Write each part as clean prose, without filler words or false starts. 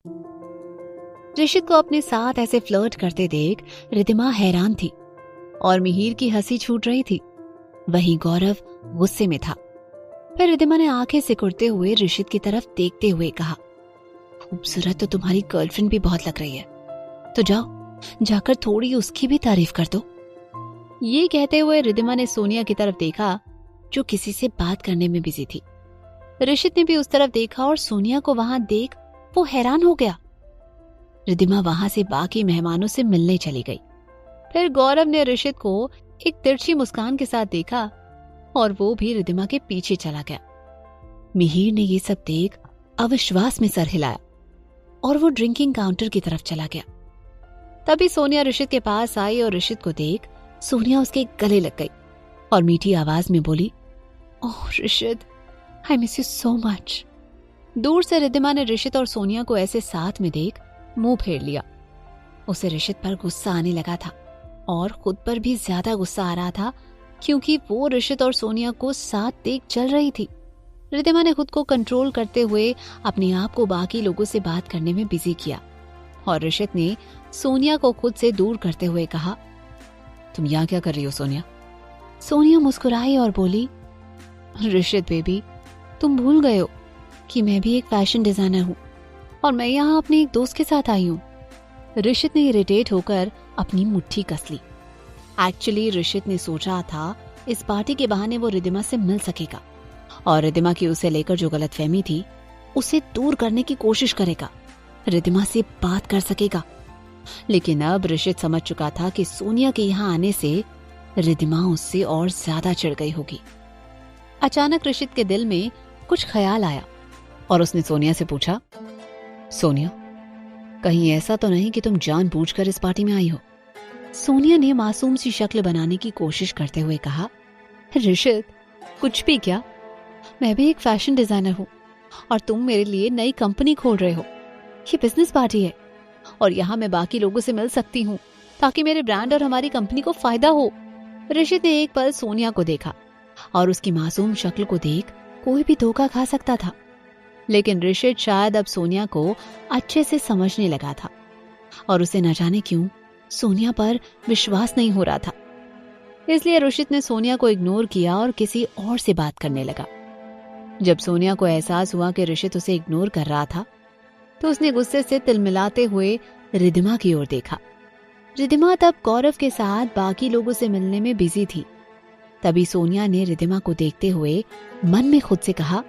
ऋषित को अपने साथ ऐसे फ्लर्ट करते देख रिद्धिमा हैरान थी और मिहिर की हंसी छूट रही थी। वहीं गौरव गुस्से में था। फिर रिद्धिमा ने आंखें सिकुड़ते हुए ऋषित की तरफ देखते हुए कहा, खूबसूरत तो तुम्हारी गर्लफ्रेंड भी बहुत लग रही है, तो जाओ जाकर थोड़ी उसकी भी तारीफ कर दो। ये कहते हुए रिद्धिमा ने सोनिया की तरफ देखा जो किसी से बात करने में बिजी थी। ऋषित ने भी उस तरफ देखा और सोनिया को वहां देख वो हैरान हो गया। रिद्धिमा वहां से बाकी मेहमानों से मिलने चली गई। फिर गौरव ने ऋषित को एक तिरछी मुस्कान के साथ देखा और वो भी रिद्धिमा के पीछे चला गया। मिहिर ने ये सब देख अविश्वास में सर हिलाया और वो ड्रिंकिंग काउंटर की तरफ चला गया। तभी सोनिया ऋषित के पास आई और ऋषित को देख सोनिया उसके गले लग गई और मीठी आवाज में बोली, oh Rishit, I miss you so much. दूर से रिद्धिमा ने ऋषित और सोनिया को ऐसे साथ में देख मुंह फेर लिया। उसे ऋषित पर गुस्सा आने लगा था और खुद पर भी ज्यादा गुस्सा आ रहा था क्योंकि वो ऋषित और सोनिया को साथ देख चल रही थी। रिद्धिमा ने खुद को कंट्रोल करते हुए अपने आप को बाकी लोगों से बात करने में बिजी किया और ऋषित ने सोनिया को खुद से दूर करते हुए कहा, तुम यहाँ क्या कर रही हो सोनिया? सोनिया मुस्कुराई और बोली, ऋषित बेबी, तुम भूल गए हो कि मैं भी एक फैशन डिजाइनर हूँ और मैं यहाँ अपने एक दोस्त के साथ आई हूँ। ऋषित ने इरिटेट होकर अपनी मुट्ठी कस ली। एक्चुअली ऋषित ने सोचा था इस पार्टी के बहाने वो रिद्धिमा से मिल सकेगा और रिद्धिमा की उसे लेकर जो गलतफहमी थी उसे दूर करने की कोशिश करेगा, रिद्धिमा से बात कर सकेगा। लेकिन अब ऋषित समझ चुका था कि सोनिया के यहाँ आने से रिद्धिमा उससे और ज्यादा चिढ़ गई होगी। अचानक ऋषित के दिल में कुछ ख्याल आया और उसने सोनिया से पूछा, सोनिया, कहीं ऐसा तो नहीं कि तुम जानबूझकर इस पार्टी में आई हो? सोनिया ने मासूम सी शक्ल बनाने की कोशिश करते हुए कहा, ऋषित, कुछ भी क्या, मैं भी एक फैशन डिजाइनर हूँ और तुम मेरे लिए नई कंपनी खोल रहे हो। ये बिजनेस पार्टी है और यहाँ मैं बाकी लोगों से मिल सकती हूँ ताकि मेरे ब्रांड और हमारी कंपनी को फायदा हो। ऋषित ने एक पल सोनिया को देखा और उसकी मासूम शक्ल को देख कोई भी धोखा खा सकता था, लेकिन ऋषित शायद अब सोनिया को अच्छे से समझने लगा था और उसे न जाने क्यों सोनिया पर विश्वास नहीं हो रहा था। इसलिए ऋषित ने सोनिया को इग्नोर किया और किसी और से बात करने लगा। जब सोनिया को एहसास हुआ कि ऋषित उसे इग्नोर कर रहा था तो उसने गुस्से से तिलमिलाते हुए रिद्धिमा की ओर देखा। रिद्धिमा तब गौरव के साथ बाकी लोगों से मिलने में बिजी थी। तभी सोनिया ने रिद्धिमा को देखते हुए मन में खुद से कहा,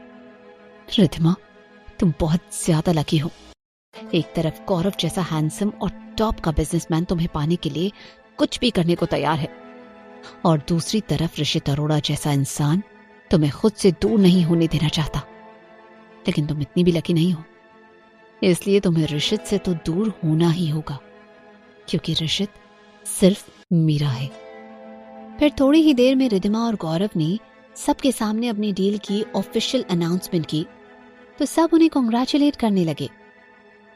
रिद्धिमा, तुम बहुत ज्यादा लकी हो। एक तरफ गौरव जैसा हैंडसम और टॉप का बिजनेसमैन तुम्हें पाने के लिए कुछ भी करने को तैयार है और दूसरी तरफ ऋषित अरोड़ा जैसा इंसान तुम्हें खुद से दूर नहीं होने देना चाहता। लेकिन तुम इतनी भी लकी नहीं हो, इसलिए तुम्हें ऋषित से तो दूर होना ही होगा क्योंकि ऋषित सिर्फ मीरा है। फिर थोड़ी ही देर में रिद्धिमा और गौरव ने सबके सामने अपनी डील की ऑफिशियल अनाउंसमेंट की तो सब उन्हें कांग्रेचुलेट करने लगे।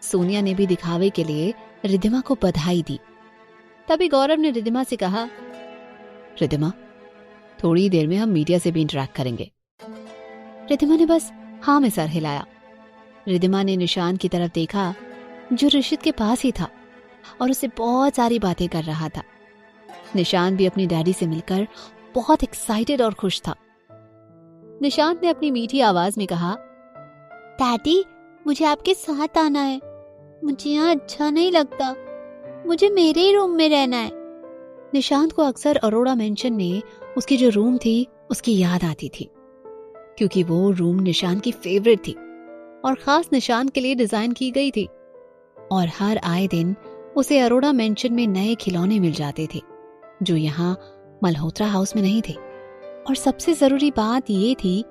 सोनिया ने भी दिखावे के लिए रिद्धिमा को बधाई दी। तभी गौरव ने रिद्धिमा से कहा, रिद्धिमा, थोड़ी देर में हम मीडिया से भी इंटरेक्ट करेंगे। रिद्धिमा ने बस हाँ में सर हिलाया। रिद्धिमा ने निशान की तरफ देखा जो ऋषित के पास ही था और उससे बहुत सारी बातें कर रहा था। निशांत भी अपनी डैडी से मिलकर बहुत एक्साइटेड और खुश था। निशांत ने अपनी मीठी आवाज में कहा, डैडी, मुझे आपके साथ आना है। मुझे यहाँ अच्छा नहीं लगता, मुझे मेरे ही रूम में रहना है। निशांत को अक्सर अरोड़ा मेंशन में उसकी जो रूम थी उसकी याद आती थी क्योंकि वो रूम निशांत की फेवरेट थी और खास निशांत के लिए डिजाइन की गई थी और हर आए दिन उसे अरोड़ा मेंशन में नए खिलौने मिल जाते थे जो यहाँ मल्होत्रा हाउस में नहीं थे। और सबसे जरूरी बात ये थी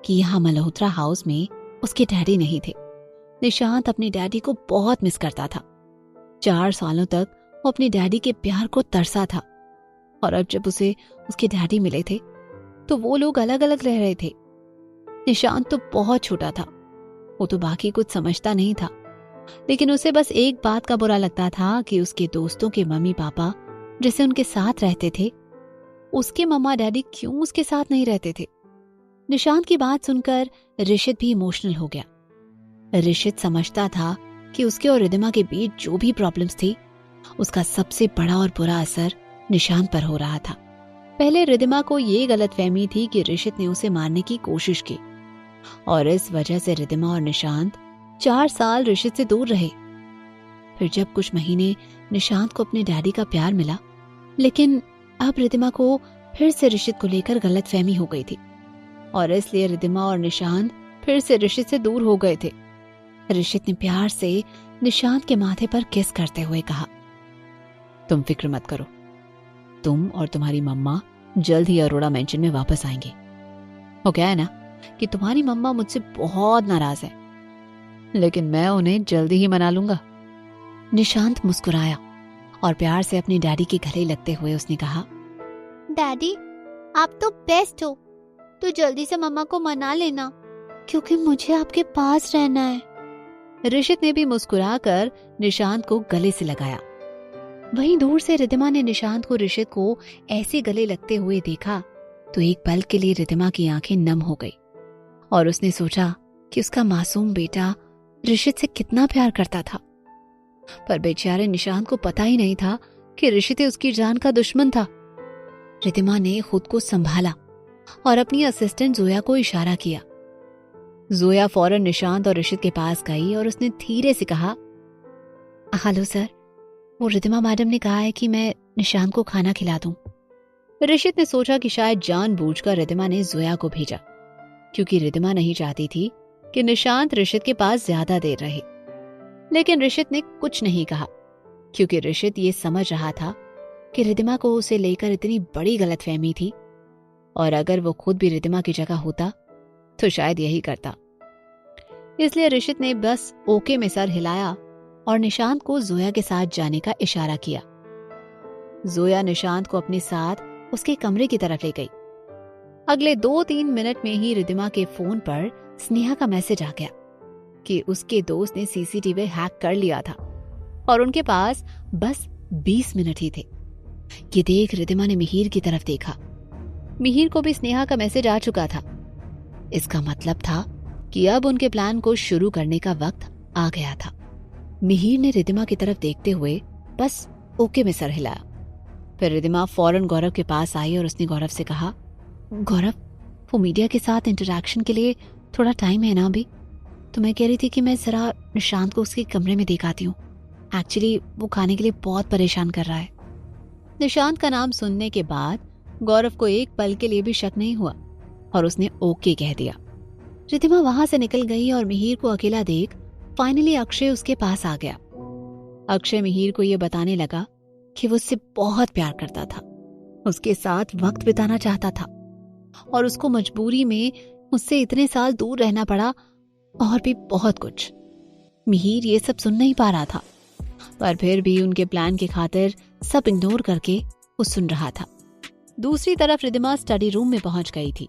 कि यहाँ मल्होत्रा हाउस में उसके डैडी नहीं थे। निशांत अपने डैडी को बहुत मिस करता था। 4 सालों तक वो अपने डैडी के प्यार को तरसा था और अब जब उसे उसके डैडी मिले थे तो वो लोग अलग अलग रह रहे थे। निशांत तो बहुत छोटा था, वो तो बाकी कुछ समझता नहीं था, लेकिन उसे बस एक बात का बुरा लगता था कि उसके दोस्तों के मम्मी पापा जैसे उनके साथ रहते थे, उसके मम्मा डैडी क्यों उसके साथ नहीं रहते थे। निशांत की बात सुनकर ऋषित भी इमोशनल हो गया। ऋषित समझता था कि उसके और रिदिमा के बीच जो भी प्रॉब्लम्स थी उसका सबसे बड़ा और बुरा असर निशांत पर हो रहा था। पहले रिदिमा को ये गलतफहमी थी कि ऋषित ने उसे मारने की कोशिश की और इस वजह से रिदिमा और निशांत 4 साल ऋषित से दूर रहे। फिर जब कुछ महीने निशांत को अपने डैडी का प्यार मिला, लेकिन अब रिदिमा को फिर से ऋषित को लेकर गलतफहमी हो गई थी और इसलिए रिदिमा और निशांत फिर से ऋषित से दूर हो गए थे। ऋषित ने प्यार से निशांत के माथे पर किस करते हुए कहा, तुम फिक्र मत करो, तुम और तुम्हारी मम्मा जल्द ही अरोड़ा मेंशन में वापस आएंगे। वो क्या है ना कि तुम्हारी मम्मा मुझसे बहुत नाराज है, लेकिन मैं उन्हें जल्दी ही मना लूंगा। निशांत मुस्कुराया और प्यार से अपने डैडी के गले लगते हुए उसने कहा, डैडी आप तो बेस्ट हो, तो जल्दी से मम्मा को मना लेना क्योंकि मुझे आपके पास रहना है। ऋषित ने भी मुस्कुराकर निशांत को गले से लगाया। वहीं दूर से रिदिमा ने निशांत को ऋषित को ऐसे गले लगते हुए देखा तो एक पल के लिए रिदिमा की आंखें नम हो गई और उसने सोचा कि उसका मासूम बेटा ऋषित से कितना प्यार करता था। पर बेचारे निशांत को पता ही नहीं था कि ऋषित उसकी जान का दुश्मन था। रिदिमा ने खुद को संभाला और अपनी असिस्टेंट जोया को इशारा किया। जोया फौरन निशांत और ऋषित के पास गई और उसने धीरे से कहा, हेलो सर, वो रिदिमा मैडम ने कहा है कि मैं निशांत को खाना खिला दूं। ऋषित ने सोचा कि शायद जानबूझकर रिदिमा ने जोया को भेजा, क्योंकि रिदिमा नहीं चाहती थी कि निशांत ऋषित के पास ज्यादा देर रहे। लेकिन ऋषित ने कुछ नहीं कहा, क्योंकि ऋषित ये समझ रहा था कि रिदिमा को उसे लेकर इतनी बड़ी गलतफहमी थी और अगर वो खुद भी रिदिमा की जगह होता तो शायद यही करता। इसलिए ऋषित ने बस ओके में सर हिलाया और निशांत को जोया के साथ जाने का इशारा किया। जोया निशांत को अपने साथ उसके कमरे की तरफ ले गई। अगले 2-3 मिनट में ही रिदिमा के फोन पर स्नेहा का मैसेज आ गया कि उसके दोस्त ने सीसीटीवी हैक कर लिया था और उनके पास बस 20 मिनट ही थे। ये देख रिदिमा ने मिहिर की तरफ देखा। मिहिर को भी स्नेहा का मैसेज आ चुका था। इसका मतलब था कि अब उनके प्लान को शुरू करने का वक्त आ गया था। मिहिर ने रिदिमा की तरफ देखते हुए बस ओके में सर हिलाया। फिर रिदिमा फौरन गौरव के पास आई और उसने गौरव से कहा, गौरव, वो मीडिया के साथ इंटरैक्शन के लिए थोड़ा टाइम है ना अभी? तो मैं कह रही थी कि मैं जरा निशांत को उसके कमरे में दिखाती हूँ। एक्चुअली वो खाने के लिए बहुत परेशान कर रहा है। निशांत का नाम सुनने के बाद गौरव को एक पल के लिए भी शक नहीं हुआ और उसने ओके कह दिया। रिदिमा वहां से निकल गई और मिहिर को अकेला देख फाइनली अक्षय उसके पास आ गया। अक्षय मिहिर को यह बताने लगा कि वो उससे बहुत प्यार करता था, उसके साथ वक्त बिताना चाहता था और उसको मजबूरी में उससे इतने साल दूर रहना पड़ा और भी बहुत कुछ। मिहिर ये सब सुन नहीं पा रहा था, पर फिर भी उनके प्लान की खातिर सब इग्नोर करके वो सुन रहा था। दूसरी तरफ रिदिमा स्टडी रूम में पहुंच गई थी।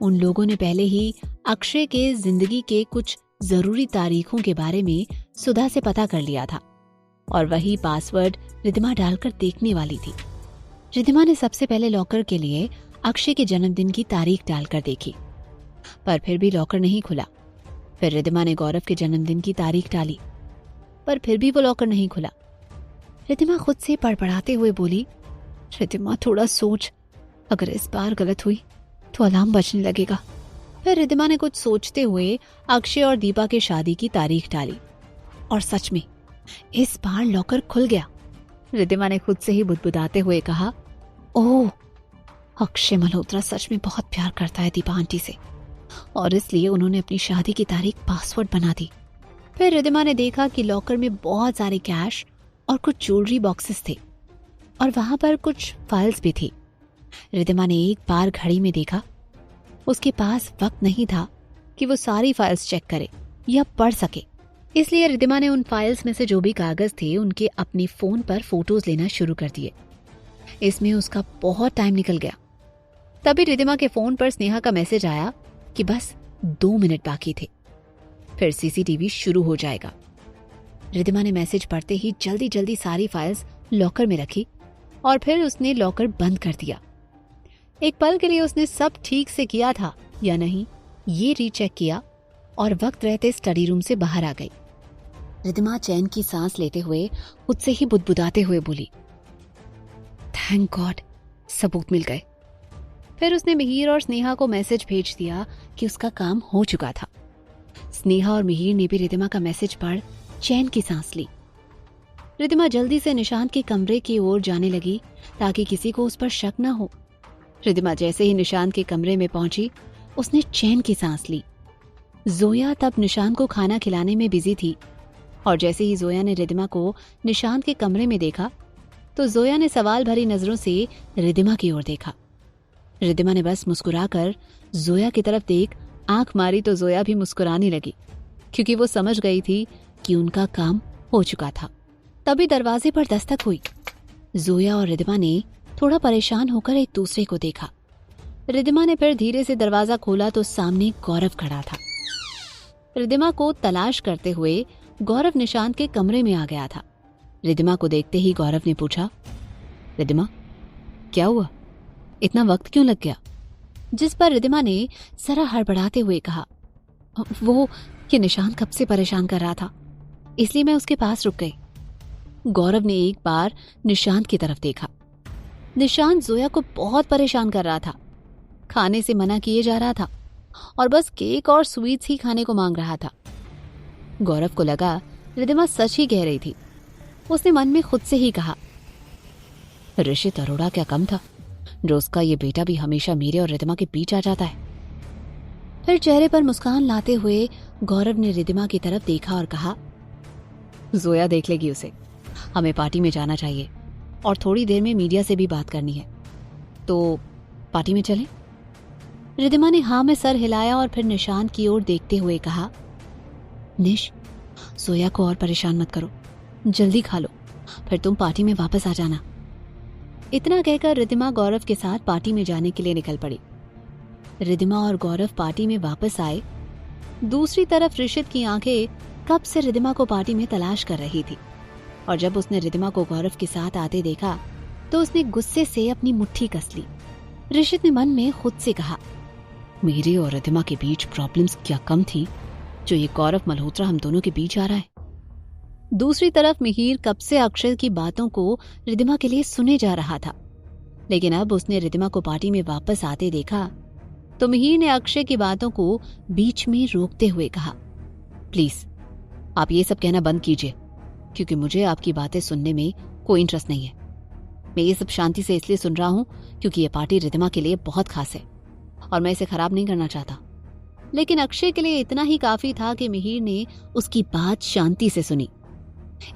उन लोगों ने पहले ही अक्षय के जिंदगी के कुछ जरूरी तारीखों के बारे में सुधा से पता कर लिया था और वही पासवर्ड रिदिमा डालकर देखने वाली थी। रिदिमा ने सबसे पहले लॉकर के लिए अक्षय के जन्मदिन की तारीख डालकर देखी, पर फिर भी लॉकर नहीं खुला। फिर रिदिमा ने गौरव के जन्मदिन की तारीख डाली, पर फिर भी वो लॉकर नहीं खुला। रिदिमा खुद से बड़बड़ाते हुए बोली, रिदिमा थोड़ा सोच, अगर इस बार गलत हुई तो अलार्म बजने लगेगा। फिर रिदिमा ने कुछ सोचते हुए अक्षय और दीपा के शादी की तारीख डाली और सच में इस बार लॉकर खुल गया। रिदिमा ने खुद से ही बुदबुदाते हुए कहा, ओह, अक्षय मल्होत्रा सच में बहुत प्यार करता है दीपा आंटी से और इसलिए उन्होंने अपनी शादी की तारीख पासवर्ड बना दी। फिर रिदिमा ने देखा कि लॉकर में बहुत सारे कैश और कुछ ज्वेलरी बॉक्सेस थे और वहां पर कुछ फाइल्स भी थी। रिदिमा ने एक बार घड़ी में देखा, उसके पास वक्त नहीं था कि वो सारी फाइल्स चेक करे या पढ़ सके, इसलिए रिदिमा ने उन फाइल्स में से जो भी कागज थे उनके अपने फोन पर फोटोज लेना शुरू कर दिए। इसमें उसका बहुत टाइम निकल गया। तभी रिदिमा के फोन पर स्नेहा का मैसेज आया कि बस 2 मिनट बाकी थे, फिर सीसीटीवी शुरू हो जाएगा। रिदिमा ने मैसेज पढ़ते ही जल्दी जल्दी सारी फाइल्स लॉकर में रखी और फिर उसने लॉकर बंद कर दिया। एक पल के लिए उसने सब ठीक से किया था या नहीं ये रीचेक किया और वक्त रहते स्टडी रूम से बाहर आ गई। रिद्धिमा चैन की सांस लेते हुए खुद से ही बुदबुदाते हुए बोली, थैंक गॉड, सबूत मिल गए। फिर उसने मिहिर और स्नेहा को मैसेज भेज दिया कि उसका काम हो चुका था। स्नेहा और मिहिर ने भी रिद्धिमा का मैसेज पढ़ चैन की सांस ली। रिद्धिमा जल्दी से निशांत के कमरे की ओर जाने लगी ताकि किसी को उस पर शक न हो। रिद्धिमा जैसे ही निशांत के कमरे में पहुंची, उसने चैन की सांस ली। जोया तब निशांत को खाना खिलाने में बिजी थी और जैसे ही जोया ने रिद्धिमा को निशांत के कमरे में देखा तो जोया ने सवाल भरी नजरों से रिद्धिमा की ओर देखा। रिद्धिमा ने बस मुस्कुराकर जोया की तरफ देख आंख मारी तो जोया भी मुस्कुराने लगी, क्योंकि वो समझ गई थी कि उनका काम हो चुका था। तभी दरवाजे पर दस्तक हुई। जोया और रिद्धिमा ने थोड़ा परेशान होकर एक दूसरे को देखा। रिद्धिमा ने फिर धीरे से दरवाजा खोला तो सामने गौरव खड़ा था। रिद्धिमा को तलाश करते हुए गौरव निशांत के कमरे में आ गया था। रिद्धिमा को देखते ही गौरव ने पूछा, रिद्धिमा क्या हुआ, इतना वक्त क्यों लग गया? जिस पर रिद्धिमा ने जरा हड़बड़ाते हुए कहा, वो ये निशांत कब से परेशान कर रहा था, इसलिए मैं उसके पास रुक गई। गौरव ने एक बार निशांत की तरफ देखा। निशांत जोया को बहुत परेशान कर रहा था। खाने से मना किए जा रहा था और बस केक और स्वीट्स ही खाने को मांग रहा था। गौरव को लगा रिद्धिमा सच ही कह रही थी। उसने मन में खुद से ही कहा, ऋषित अरोड़ा क्या कम था, जो उसका ये बेटा भी हमेशा मेरे और रिद्धिमा के बीच आ जाता है। फिर चेहरे पर मुस्कान लाते हुए गौरव ने रिद्धिमा की तरफ देखा और कहा, जोया देख लेगी उसे, हमें पार्टी में जाना चाहिए और थोड़ी देर में मीडिया से भी बात करनी है, तो पार्टी में चलें? रिद्धिमा ने हाँ में सर हिलाया और फिर निशांत की ओर देखते हुए कहा, निश, जोया को और परेशान मत करो, जल्दी खा लो, फिर तुम पार्टी में वापस आ जाना। इतना कहकर रिद्धिमा गौरव के साथ पार्टी में जाने के लिए निकल पड़ी। रिद्धिमा और गौरव पार्टी में वापस आए। दूसरी तरफ ऋषित की आंखें कब से रिद्धिमा को पार्टी में तलाश कर रही थी और जब उसने रिद्धिमा को गौरव के साथ आते देखा तो उसने गुस्से से अपनी मुट्ठी कस ली। ऋषित ने मन में खुद से कहा, मेरे और रिद्धिमा के बीच प्रॉब्लम्स क्या कम थी जो ये गौरव मल्होत्रा हम दोनों के बीच आ रहा है। दूसरी तरफ मिहिर कब से अक्षय की बातों को रिद्धिमा के लिए सुने जा रहा था, लेकिन अब उसने रिद्धिमा को पार्टी में वापस आते देखा तो मिहिर ने अक्षय की बातों को बीच में रोकते हुए कहा, प्लीज आप ये सब कहना बंद कीजिए, क्योंकि मुझे आपकी बातें सुनने में कोई इंटरेस्ट नहीं है। मैं ये सब शांति से इसलिए सुन रहा हूँ क्योंकि ये पार्टी रिद्धिमा के लिए बहुत खास है और मैं इसे खराब नहीं करना चाहता। लेकिन अक्षय के लिए इतना ही काफी था कि मिहिर ने उसकी बात शांति से सुनी।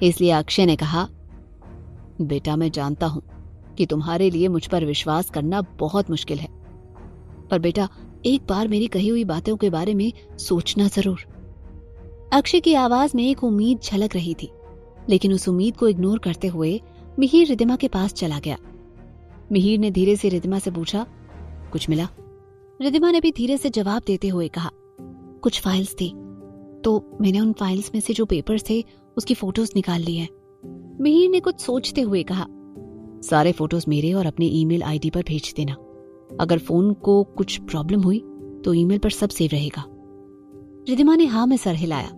इसलिए अक्षय ने कहा, बेटा मैं जानता हूं कि तुम्हारे लिए मुझ पर विश्वास करना बहुत मुश्किल है, पर बेटा एक बार मेरी कही हुई बातों के बारे में सोचना जरूर। अक्षय की आवाज में एक उम्मीद झलक रही थी, लेकिन उस उम्मीद को इग्नोर करते हुए मिहिर रिद्धिमा के पास चला गया। मिहिर ने धीरे से रिद्धिमा से पूछा, कुछ मिला? रिद्धिमा ने भी धीरे से जवाब देते हुए कहा, कुछ फाइल्स थी, तो मैंने उन फाइल्स में से जो पेपर्स थे उसकी फोटोज निकाल ली हैं। मिहिर ने कुछ सोचते हुए कहा, सारे फोटोज मेरे और अपने ईमेल आईडी पर भेज देना। अगर फोन को कुछ प्रॉब्लम हुई तो ईमेल पर सब सेव रहेगा। रिद्धिमा ने हाँ में सर हिलाया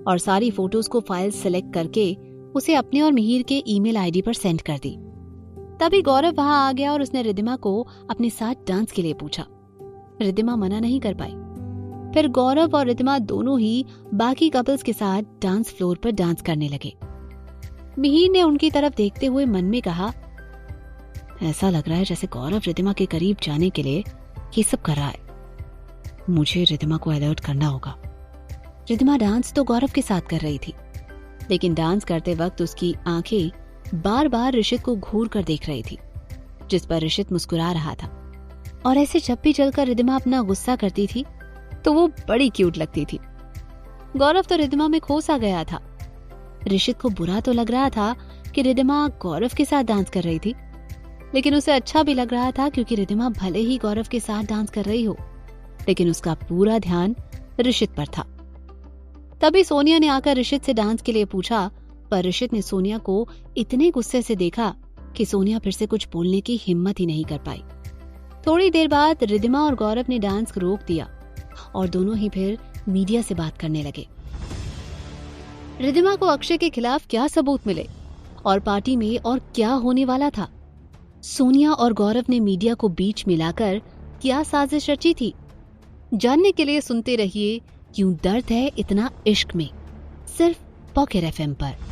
और सारी फोटोज को फाइल सेलेक्ट करके उसे अपने और मिहिर के ईमेल आईडी पर सेंड कर दी। तभी गौरव वहां आ गया और उसने रिद्धिमा को अपने साथ डांस के लिए पूछा। रिद्धिमा मना नहीं कर पाई। फिर गौरव और रिद्धिमा दोनों ही बाकी कपल्स के साथ डांस फ्लोर पर डांस करने लगे। मिहिर ने उनकी तरफ देखते हुए मन में कहा, ऐसा लग रहा है जैसे गौरव रिद्धिमा के करीब जाने के लिए ये सब कर रहा है। मुझे रिद्धिमा को अलर्ट करना होगा। रिद्धिमा डांस तो गौरव के साथ कर रही थी, लेकिन डांस करते वक्त उसकी आंखें बार बार ऋषित को घूर कर देख रही थी, जिस पर ऋषित मुस्कुरा रहा था। और ऐसे जब भी चलकर रिद्धिमा अपना गुस्सा करती थी तो वो बड़ी क्यूट लगती थी। गौरव तो रिद्धिमा में खो सा गया था। ऋषित को बुरा तो लग रहा था कि रिद्धिमा गौरव के साथ डांस कर रही थी, लेकिन उसे अच्छा भी लग रहा था क्योंकि रिद्धिमा भले ही गौरव के साथ डांस कर रही हो, लेकिन उसका पूरा ध्यान ऋषित पर था। तभी सोनिया ने आकर ऋषित से डांस के लिए पूछा, पर ऋषित ने सोनिया को इतने गुस्से से देखा कि सोनिया फिर से कुछ बोलने की हिम्मत ही नहीं कर पाई। थोड़ी देर बाद रिद्धिमा और गौरव ने डांस रोक दिया और दोनों ही फिर मीडिया से बात करने लगे। रिद्धिमा को अक्षय के खिलाफ क्या सबूत मिले और पार्टी में और क्या होने वाला था? सोनिया और गौरव ने मीडिया को बीच मिलाकर क्या साजिश रची थी? जानने के लिए सुनते रहिए क्यों दर्द है इतना इश्क में, सिर्फ पॉकेट FM पर।